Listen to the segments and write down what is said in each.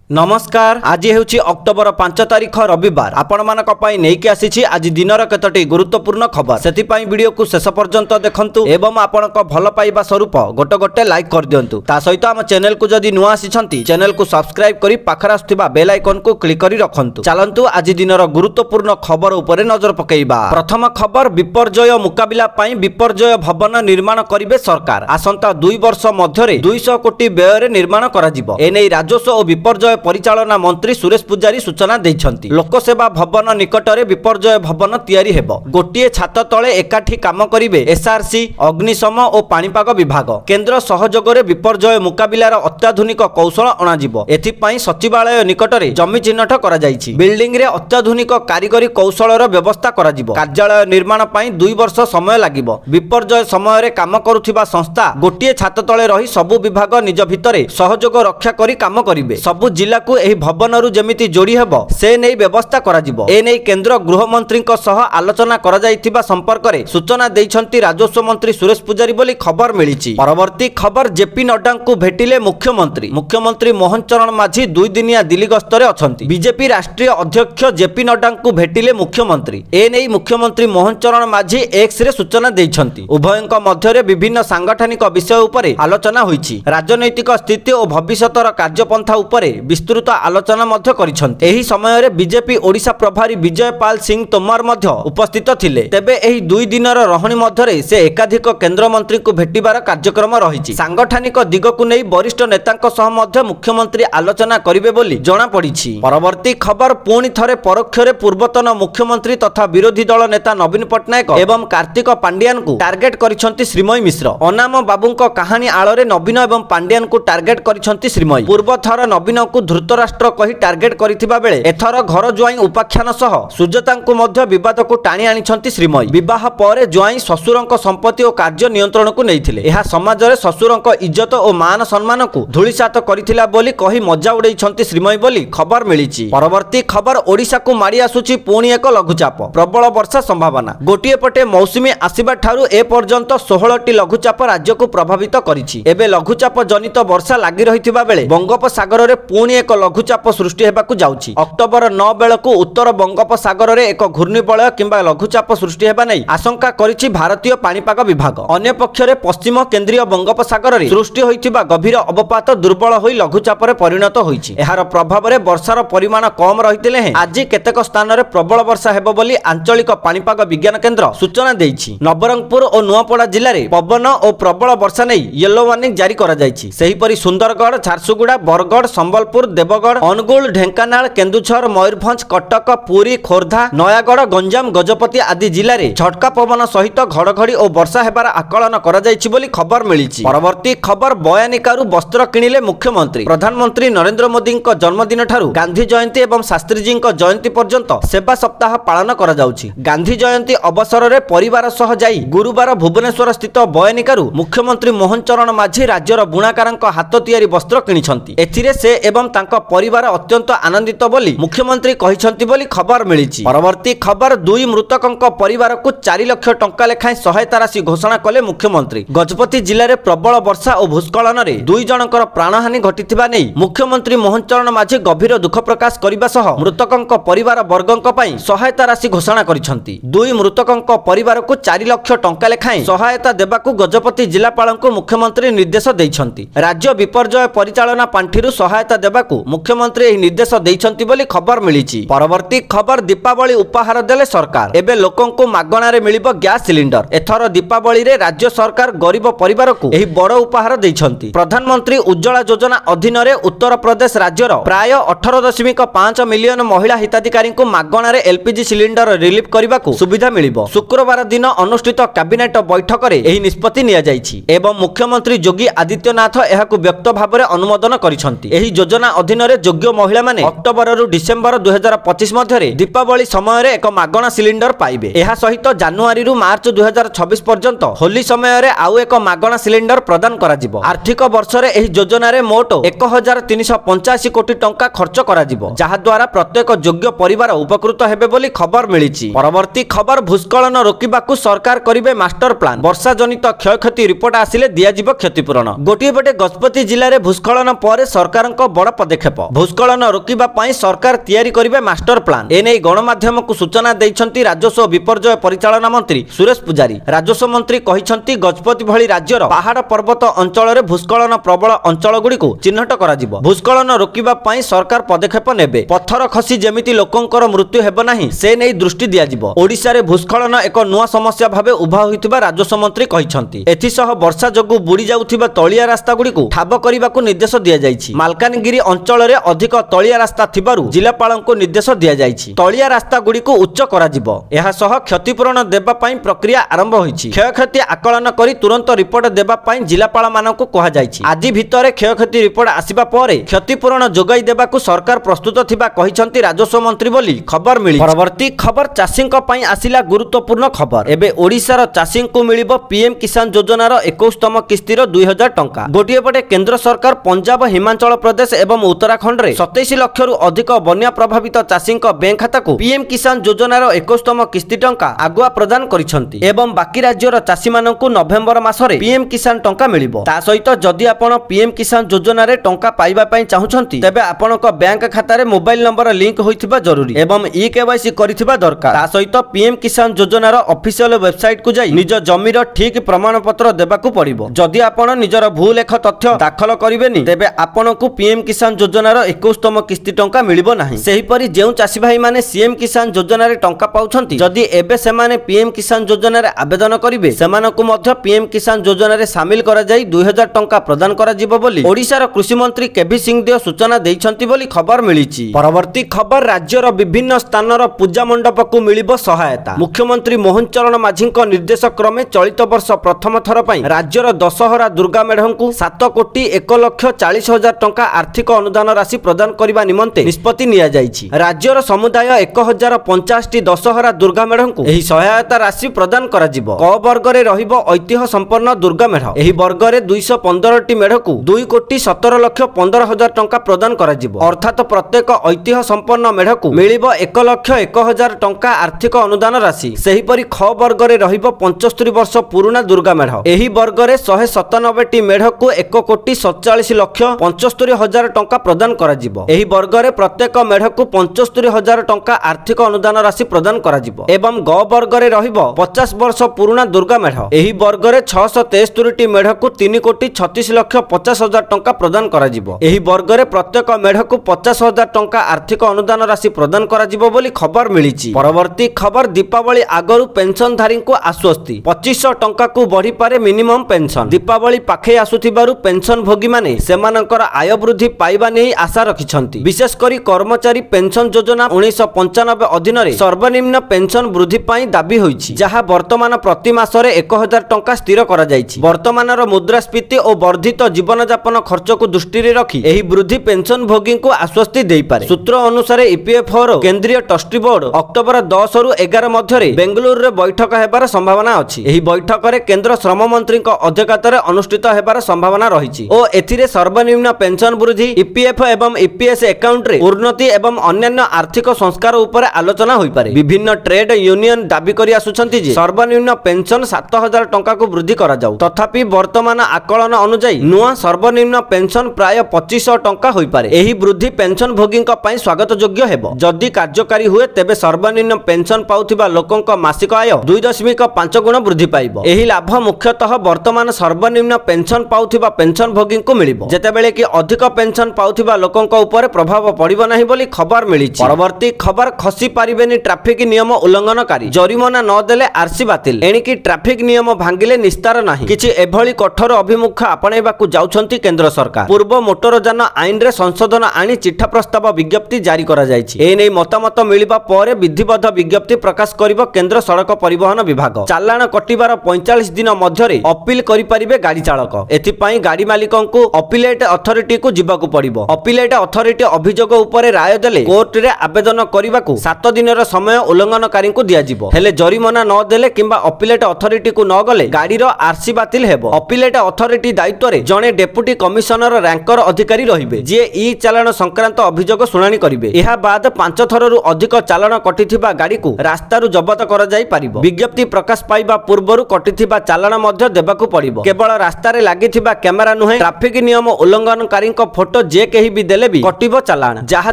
नमस्कार। आज हेउची अक्टोबर 5 तारिख रविवार। आपण मानक पई नेकी आसीछि आज दिनर केतोटी गुरुत्वपूर्ण खबर। सेति पई वीडियो को शेष पर्यंत देखंतु एवं आपनक भल पाइबा स्वरूप गोटे गोटे लाइक कर दियंतु। ता सहित हम चैनल को जदि नुआ आसीछंती चैनल को सब्सक्राइब करी पाखरा आस्थि बेल आइकन को क्लिक करी रखंतु। चलंतु आज दिनर गुरुत्वपूर्ण खबर उपरे नजर पकेइबा। प्रथम खबर विपर्जय मुकाबिला पई विपर्जय भवन निर्माण करिवे सरकार। आसंता 2 वर्ष मध्यरे 200 कोटी व्यय रे निर्माण करा जिवो। एनै राजस्व और विपर्जय परिचालना मंत्री सुरेश पुजारी सूचना दैछंती। लोकसेवा भवन निकटरे विपर्जय भवन तैयारी हेबो। गोटिए छात तळे एकाठी काम करिवे एसआरसी अग्निशम और पाणीपाग विभाग। केंद्र सहयोगरे विपर्जय मुकाबिलार अत्याधुनिक कौशल अणा जिवो। एथि पई सचिवालय निकटरे जमी चिन्हट करा जायछि। बिल्डिंग रे अत्याधुनिक कारीगरी कौशलर व्यवस्था करा जिवो। कार्यालय निर्माण पई 2 वर्ष समय लागिवो। विपर्जय समय रे काम करुथिबा संस्था गोटिए छात तळे रही सबु विभाग निज भितरे सहयोग रक्षा करी काम करिवे। सबु जिला को एही भवनरु जेमिति जोड़ी हेबो से नै व्यवस्था करा जिवो। ए नै केंद्र गृह मंत्री सह आलोचना करा जायथिबा संपर्क रे सूचना दैछंती राजस्व मंत्री सुरेश पुजारी बोली खबर मिलिछि। परवर्ती खबर जेपी नड्डा को भेटिले मुख्यमंत्री मोहन चरण माझी 2 दिनिया दिल्ली गस्तरे अछंती। बीजेपी राष्ट्रीय अध्यक्ष जेपी नड्डा को भेटिले मुख्यमंत्री। ए नै मुख्यमंत्री मोहन चरण माझी एक्स रे सूचना दैछंती। उभयक मध्यरे विभिन्न सांगठनिक विषय उपरे आलोचना होईछि। राजनैतिक स्थिति और भविष्यतर कार्यपंथा उपरे विस्तृत आलोचना मध्य करिसंती। एही समय रे बीजेपी ओडिशा प्रभारी विजय पाल सिंह तोमर मध्य उपस्थित थिले। तेबे एही 2 दिनर रहणी मध्यरे से एकाधिक केंद्र मंत्री को भेटिबार कार्यक्रम रहिछि। सांगठनिक दिग को नै वरिष्ठ नेतांक सह मध्य मुख्यमंत्री आलोचना करिवे बोली जणा पड़िछि। परवर्ती खबर पुणी थरे परोक्षरे पूर्वतन मुख्यमंत्री तथा विरोधी दल नेता नवीन पटनायक एवं कार्तिक पांड्यान को टार्गेट करिसंती श्रीमयी मिश्र। अनाम बाबूंक कहानी आଳରେ नवीन एवं पांड्यान को टार्गेट करिसंती श्रीमयी। पूर्व थर नवीन को धृतराष्ट्र कही टार्गेट करिथिबा बेले एथर घर ज्वाई उपाख्यान सह सुजाता को मध्य विवाद को टाणी आनिछंती श्रीमयी। विवाह पर ज्वाई ससुरंक संपत्ति और कार्य नियंत्रण को नैथिले। एहा समाज रे ससुरंक इज्जत और मान सम्मान को धूलिसात करिथिला बोली कही मजा उड़ैछंती श्रीमयी बोली खबर मिलिछि। परवर्ती खबर ओडिशा को माड़ी आसुछि पुणी एक लघुचाप। प्रबल वर्षा संभावना। गोटिए पटे मौसुमी आसीबा ठारू ए पर्यंत 16टी लघुचाप राज्य को प्रभावित करिछि। एबे लघुचाप जनित वर्षा लागि रहिथिबा बेले बंगोपसागर रे पुणी एक लघुचाप सृष्टि हेबाकु जाउछि। अक्टोबर 9 बेलकु उत्तर बंगोपसागर रे एक घूर्णिबलय किंबा लघुचाप सृष्टि हेबा नै आशंका करिछि भारतीय पाणीपाग विभाग। अन्य पक्षरे पश्चिम केंद्रीय बंगोपसागर रे सृष्टि होइथिबा गभीर अवपात दुर्बल होई लघुचाप रे परिणत होइछि। एहार प्रभाव रे वर्षार परिमाण कम रहितिले हे आज केतेक स्थान रे प्रबल वर्षा हेबो बोली आंचलिक पाणीपाग विज्ञान केंद्र सूचना दैछि। नवरंगपुर और नुआपड़ा जिल्ला रे पवन और प्रबल वर्षा नै येलो वार्निंग जारी करा जायछि। सेही परि सुंदरगढ़ झारसुगुड़ा बरगढ़ संबलपुर देवगढ़ अनुगुल ढेंकानाल केन्दुझर मयूरभंज कटक पुरी खोर्धा नयागढ़ गंजाम गजपति आदि जिले में झटका पवन सहित घड़घड़ी और वर्षा हेबार आकलन करा जायछि बोली खबर मिलिछि। परवर्ती खबर बयानिकारु वस्त्र किणिले मुख्यमंत्री। प्रधानमंत्री नरेंद्र मोदी जन्मदिन ठारू गांधी जयंती एवं शास्त्रीजी जयंती पर्यंत सेवा सप्ताह पालन करा जाउछि। गांधी जयंती अवसर में परिवार सह जाई गुरुवार भुवनेश्वर स्थित बयानिकारु मुख्यमंत्री मोहन चरण माझी राज्यर बुणाकारंक हाथ तियारी वस्त्र किनिछंती। एथिरे से एवं तांका परिवार अत्यंत आनंदित बोली मुख्यमंत्री कहिसंती बोली खबर मिलिछि। परवर्ती खबर 2 मृतकंक परिवार को 4 लाख टंका लेखाएं सहायता राशि घोषणा कले मुख्यमंत्री। गजपति जिले में प्रबल वर्षा और भूस्खलन रे 2 जनकर प्राणहानि घटिथिबा नै मुख्यमंत्री मोहन चरण माझी गभीर दुख प्रकाश करिबा सह मृतकंक परिवार वर्गंक पई सहायता राशि घोषणा करिसंती। 2 मृतकंक परिवार को 4 लाख टंका लेखाएं सहायता देबाकू गजपति जिलापालंकु मुख्यमंत्री निर्देश दैछंती। राज्य विपर्जय परिचालना पांठिरु सहायता देबाकू मुख्यमंत्री एही निर्देश दैछंती बोली खबर मिलिछि। परवर्ती खबर दीपावली उपहार देले सरकार। एबे लोकंकु मागणा रे मिलिबो गैस सिलिंडर। एथर दीपावली रे राज्य सरकार गरीब परिवार को एही बड़ उपहार दैछंती। प्रधानमंत्री उज्ज्वला योजना अधीन रे उत्तर प्रदेश राज्यर प्राय 18.5 मिलियन महिला हिताधिकारी को मागणा रे एलपीजी सिलिंडर रिलीफ करबाकू सुविधा मिलिबो। शुक्रवार दिन अनुष्ठित कैबिनेट बैठक रे एही निष्पत्ति निया जायछि एवं मुख्यमंत्री योगी आदित्यनाथ एहाकू व्यक्त भाबरे अनुमोदन करिसंती। एही योजना अधीन रे योग्य महिला माने अक्टोबर रु डिसेंबर 2025 मध्यरे दीपावली समय रे एक मागणा सिलिंडर पाइबे। एहा सहित जनवरी रु मार्च 2026 पर्यंत होली समय रे आउ एक मागणा सिलिंडर प्रदान करा जिवो। आर्थिक वर्ष रे एही योजना रे मोट 1385 कोटी टंका खर्च करा जिवो, जहा द्वारा प्रत्येक योग्य परिवार उपकृत हेबे बोली खबर मिलिछि। परवर्ती खबर भूस्खलन रोकिबाकू सरकार करिवे मास्टर प्लान। वर्षा जनित क्षयक्षति रिपोर्ट आसिले दिया जिवो क्षतिपूरण। गोटिए पटे गजपति जिले में भूस्खलन पर सरकार बड़ पदक्षेप भूस्खलन रोकिबा पई सरकार तैयारी करिवे मास्टर प्लान एने गणमाध्यम को सूचना दैछंती राजस्व विपर्यय परिचालना मंत्री सुरेश पुजारी। राजस्व मंत्री कहिछंती गजपति भली राज्यर पहाड़ पर्वत अंचल रे भूस्खलन प्रबल अंचल गुडी को चिन्हट करा जिवो। भूस्खलन रोकिबा पई सरकार पदक्षेप नेबे। पत्थर खसी जेमिति लोकंकर मृत्यु हेबो नाही से नै दृष्टि दिया जिवो। ओडिसा रे भूस्खलन एक नुआ समस्या भाबे उभा होइतिबा राजस्व मंत्री कहिछंती। एथिसह वर्षा जोगु बुडी जाउथिबा तळिया रास्ता गुडी को ठाब करिबाकू निर्देश दिया जायछि। मालकानगिरी अंचल रे अधिक तळिया रास्ता थिबारु जिलापालंको निर्देश दिया जायछि। तळिया रास्ता गुडी को उच्च करा जिवो। एहा सह क्षतिपूरण देबा पई प्रक्रिया आरंभ होइछि। क्षयक्षति आकलन करी तुरंत रिपोर्ट देबा पई जिलापाल मानकू कहा जायछि। आजि भितरे क्षयक्षति रिपोर्ट आसीबा परे क्षतिपूरण जोगाई देबाकू सरकार प्रस्तुत थिबा कहिछंती राजस्व मंत्री बोली खबर मिली। परवर्ती खबर चाषींक पई आसिला गुरुत्वपूर्ण खबर। एबे ओडिसार चाषींकू मिलिबो पीएम किसान योजनार 21तम किस्तीर 2000 टंका। गोटिए पटे केंद्र सरकार पंजाब हिमाचल प्रदेश एवं उत्तराखंड रे 27 लाख रु अधिक बन्या प्रभावित चाषींक बैंक खाता को पीएम किसान योजनार 21तम किस्ती टंका आगुआ प्रदान करिसंती एवं बाकी राज्यर चाषी माननकू नवेम्बर मासरे पीएम किसान टंका मिलिबो। ता सहित जदि आपण पीएम किसान योजना रे टंका पाइबा पई चाहुछंती तेबे आपणक बैंक खाता रे मोबाइल नंबर लिंक होइथिबा जरूरी एवं ई केवाईसी करिथिबा दरकार। ता सहित पीएम किसान योजनार ऑफिशियल वेबसाइट को जाई निज जमीर ठीक प्रमाण पत्र देबाकू पड़िबो। जदि आपण निजर भूलेख तथ्य दाखल करिवेनी तेबे आपणकू पीएम किसान योजनार 21तम किस्ती टंका मिलिबो नाही। सेही परि जेउ चाषी भाई माने सीएम किसान योजना रे टंका पाउछंती जदि एबे सेमाने पीएम किसान योजना रे आवेदन करिवे सेमानकू मध्य पीएम किसान योजना रे शामिल करा जाई 2000 टंका प्रदान करा जिवो बोली ओडिसा रो कृषि मंत्री केभी सिंहदेव सूचना दैछंती बोली खबर मिलिछि। परवर्ती खबर राज्यर विभिन्न स्थानर पूजा मंडप को मिलिबो सहायता। मुख्यमंत्री मोहन चरण माझींक निर्देश क्रमे चलित वर्ष प्रथम थर पई राज्यर दशहरा दुर्गा मेढंकू 7,01,40,000 टंका आर्थिक अनुदान राशि प्रदान करबा निमंते निष्पत्ति निया जायछि। राज्यर समुदाय 1050 टी दशहरा दुर्गा मेढंकू एही सहायता राशि प्रदान करा जिवो। क वर्ग रे रहिबो ऐतिह्य संपन्न दुर्गा मेढ। एही वर्ग रे 215 टी मेढकू 2,17,15,000 टंका प्रदान करा जिवो। अर्थात प्रत्येक ऐतिह्य संपन्न मेढकू मिलिबो 1,01,000 टंका आर्थिक अनुदान राशि। सेही परि ख वर्ग रे रहिबो 75 वर्ष पुराना दुर्गा मेढ। एही वर्ग रे 197 टी मेढकू 1,47,75,000 टंका प्रदान करा जिवो। एही वर्ग रे प्रत्येक मेढकू 75,000 टंका आर्थिक अनुदान राशि प्रदान करा जिवो। एवं ग वर्ग रे रहिबो 50 वर्ष पुराना दुर्गा मेढ। एही वर्ग रे 673 टी मेढकू 3,36,50,000 टंका प्रदान करा जिवो। एही वर्ग रे प्रत्येक मेढकू 50,000 टंका आर्थिक अनुदान राशि प्रदान करा जिवो बोली खबर मिलिछि। परवर्ती खबर दीपावली आगरु पेंशनधारी को आश्वस्ति 2500 टंका को बढ़ी पारे मिनिमम पेंशन। दीपावली पाखे आसुथिबारु पेंशन भोगी माने सेमानकर आय वृद्धि पाइबा नै आशा रखिछंती। विशेष करी कर्मचारी पेंशन योजना 1995 अधीन रे सर्वनिम्न पेंशन वृद्धि पाई दाबी होईछि जहा वर्तमान प्रति मासरे 1000 टंका स्थिर करा जायछि। वर्तमानर मुद्रास्फीति और वर्धित जीवन यापन खर्च को दृष्टि रे रखी एही वृद्धि पेंशन भोगी को आश्वस्ति देई पारे। सूत्र अनुसार ईपीएफओ रो केंद्रीय ट्रस्टी बोर्ड अक्टोबर 10 रु 11 मध्य रे बेंगलुरु रे बैठक हेबार संभावना अछि। एही बैठक रे केंद्र श्रम मंत्री को अध्यक्षता रे अनुष्ठित हेबार संभावना रहिछि ओ एथिरे सर्वनिम्न पेंशन वृद्धि ईपीएफ एवं ईपीएस अकाउंट रे उन्नति एवं अन्य आर्थिक संस्कार ऊपर आलोचना होई पारे। विभिन्न ट्रेड यूनियन दाबी करि आसुछंती जे सर्वनिम्न पेंशन 7000 टंका को वृद्धि करा जाऊ। तथापि वर्तमान आकलन अनुसार नुआ सर्वनिम्न पेंशन प्राय 2500 टंका होई पारे। एही वृद्धि पेंशन भोगींक पई स्वागत योग्य हेबो। जदि कार्यकारी हुए तेबे सर्वनिम्न पेंशन पाउथिबा लोकंक मासिक आय 2.5 गुण वृद्धि पाइबो। एही लाभ मुख्यतः वर्तमान सर्वनिम्न पेंशन पाउथिबा पेंशन भोगी को मिलिबो जेतेबेले कि अधिक पेंशन पाउथिबा लोकंक ऊपर प्रभाव पड़िबो नाही बोली खबर मिलिछि। परवर्ती खबर खसी पारिबेनी ट्रैफिक नियम उल्लंघनकारी जरिमाना न देले आरसी बातिल। एणिकी ट्रैफिक नियम भांगिले निस्तार नाही। किछि एभली कठोर अभिमुख आपणेबाकू जाउछंती केंद्र सरकार। पूर्व मोटर यान आईन रे संशोधन आनी चिठा प्रस्ताव विज्ञप्ति जारी करा जायछि। ए नै मतामत मिलिबा परे विधिबद्ध विज्ञप्ति प्रकाश करिबो केंद्र सड़क परिवहन विभाग। चालाण कटिबार 45 दिन मध्यरे अपील करि परिबे गाड़ी चालक। एथि पई गाड़ी मालिकंकू अपीलेट अथॉरिटी को जिबाकू पड़िबो। अपीलेट अथॉरिटी अभियोग उपरे राय देले कोर्ट रे आवेदन करिबाकू 7 दिनर समय उल्लंघनकारी को दिया जिवो। हेले जरिमाना न देले किंबा अपीलेट अथॉरिटी को न गले गाड़ी रो आरसी बातिल हेबो। अपीलेट अथॉरिटी दायित्व रे जणे डेप्यूटी कमिशनर रैंकर अधिकारी रहिबे जे ई चालाण संक्रांत अभियोग शुणानी करिवे। एहा बाद 5 थररु अधिक चालाण कटिथिबा गाड़ी को रास्ता रु जब्त करा जाई पारिबो। विज्ञप्ति प्रकाश पाइबा पूर्वरु कटिथिबा चालाण मध्य देबाकू पड़िबो। केवल रास्ता रे लागिथिबा कैमरा नुहे ट्रैफिक नियम उल्लंघनकारी फोटो जे केही भी देले भी कटिबो चालाण जहा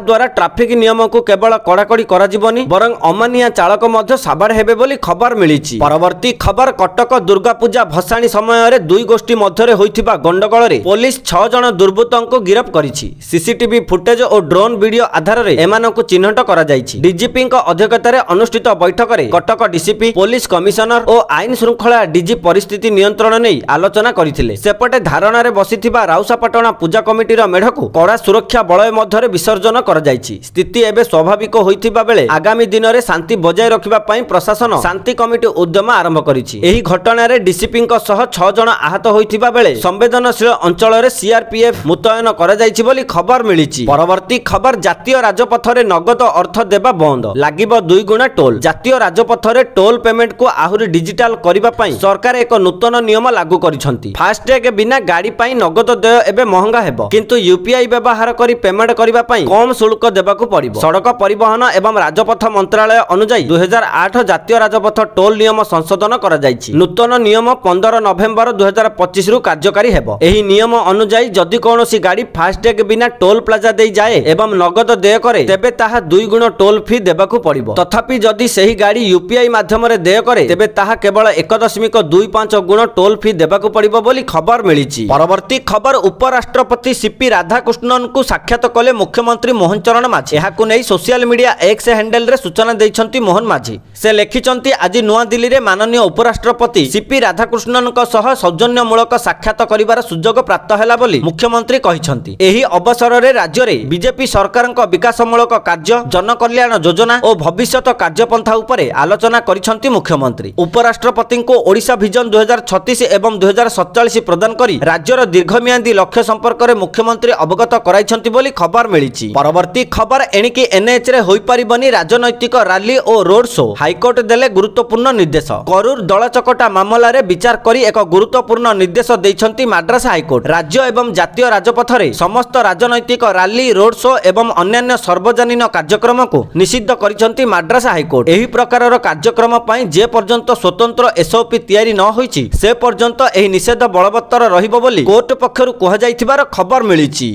द्वारा ट्रैफिक नियम को केवल कड़ाकड़ी करा जिवनी बरं अमानिया चालक मध्य साबाड़ हेबे बोली खबर मिलिछि। परवर्ती खबर कटक दुर्गा पूजा भसाणी समय रे दुई गोष्ठी मध्य होइथिबा गंडगोल रे पुलिस 6 जण दुर्बृत्तों गिरफ करिछि। सीसीटीवी फुटेज और ड्रोन वीडियो आधार रे एमानकु चिन्हट करा जाइछि। डीजीपी अध्यक्षतार अनुष्ठित बैठक रे कटक डीसीपी पुलिस कमिशनर और आईन श्रृंखला डीजी परिस्थिति नियंत्रण नहीं आलोचना करथिले। सेपटे धारणा रे बसिथिबा राउसापाटणा पूजा कमिटीर मेढकु कड़ा सुरक्षा बलय मध्य विसर्जन करा जाइछि। स्थिति एबे स्वाभाविक होइथिबा बेले आगामी दिन में शांति बजाय रखिबा पई प्रशासन शांति कमिटी उद्यम आरंभ करिछि। एही घटना रे डीसीपी सह 6 जण आहत होइथिबा बेले संवेदनशील अंचल रे सीआरपीएफ मुतयन करा जाइछि बोली खबर मिलिछि। परवर्ती खबर जातीय राजपथ रे नगद अर्थ देबा बंद लागिबो 2 गुणा टोल। जातीय राजपथ रे टोल पेमेंट को आहुरी डिजिटल करिबा पई सरकार एक नूतन नियम लागू करिसंती। फास्टैग बिना गाड़ी पई नगद देय एबे महंगा हेबो किंतु यूपीआई व्यवहार करी पेमेंट करिबा पई कम शुल्क देबाकू पड़िबो। सड़क परिवहन एवं राजपथ मंत्रालय अनुसार 2008 जातीय राजपथ टोल नियम संशोधन करा जाइछि। नूतन नियम 15 नवेम्बर 2025 रु कार्यकारी हेबो। एही नियम अनुसार जदि कोनोसी गाड़ी फास्टैग बिना टोल प्लाजा दे जाए एवं नगद देय करे तेबे ताहा 2 गुण टोल फी देबाकू पड़िबो। तथापि जदि सेही गाड़ी यूपीआई माध्यम रे देय करे तेबे ताहा केवल 1.25 गुण टोल फी देबाकू पड़िबो बोली खबर मिलिछि। परवर्ती खबर उपराष्ट्रपति सीपी राधाकृष्णन को साक्षात कले मुख्यमंत्री मोहन चरण माझी। एहाकु नै सोशल मीडिया एक्स हैंडल रे सूचना दैछंती मोहन माझी। से लिखिछंती आज नुआ दिल्ली रे माननीय उपराष्ट्रपति सीपी राधाकृष्णन को सह सौजन्यमूलक साक्षात करिवार सुजोग प्राप्त हैला बोली मुख्यमंत्री कहिछंती। एही अवसर रे राज्य रे बीजेपी सरकार विकासमूलक कार्य जनकल्याण योजना और भविष्यत कार्यपंथा उपरे आलोचना करिछंती मुख्यमंत्री। उपराष्ट्रपति को ओडिशा विजन 2036 एवं 2047 प्रदान करी राज्यर दीर्घमियादी लक्ष्य संपर्क में मुख्यमंत्री अवगत कराइछंती बोली खबर मिलिछि। परवर्ती खबर एणिकी एनएच रे होई परिबनी राजनैतिक रैली और रोड शो हाईकोर्ट देले गुरुत्वपूर्ण निर्देश। करूर दलचकटा मामला रे विचार करी एक गुरुत्वपूर्ण निर्देश दैछंती मद्रास हाईकोर्ट। राज्य एवं जातीय राजपथ रे समस्त राजनैतिक रैली रोड शो एवं अन्यान्य सार्वजनिक कार्यक्रम को निषिद्ध करिछंती मद्रास हाईकोर्ट। एही प्रकारर कार्यक्रम पई जे पर्यंत स्वतंत्र एसओपी तैयारी न होईछि से पर्यंत एही निषेध बलवत्तर रहिबो बोली कोर्ट पक्षरु कुहा जाइथिबार खबर मिलिछि।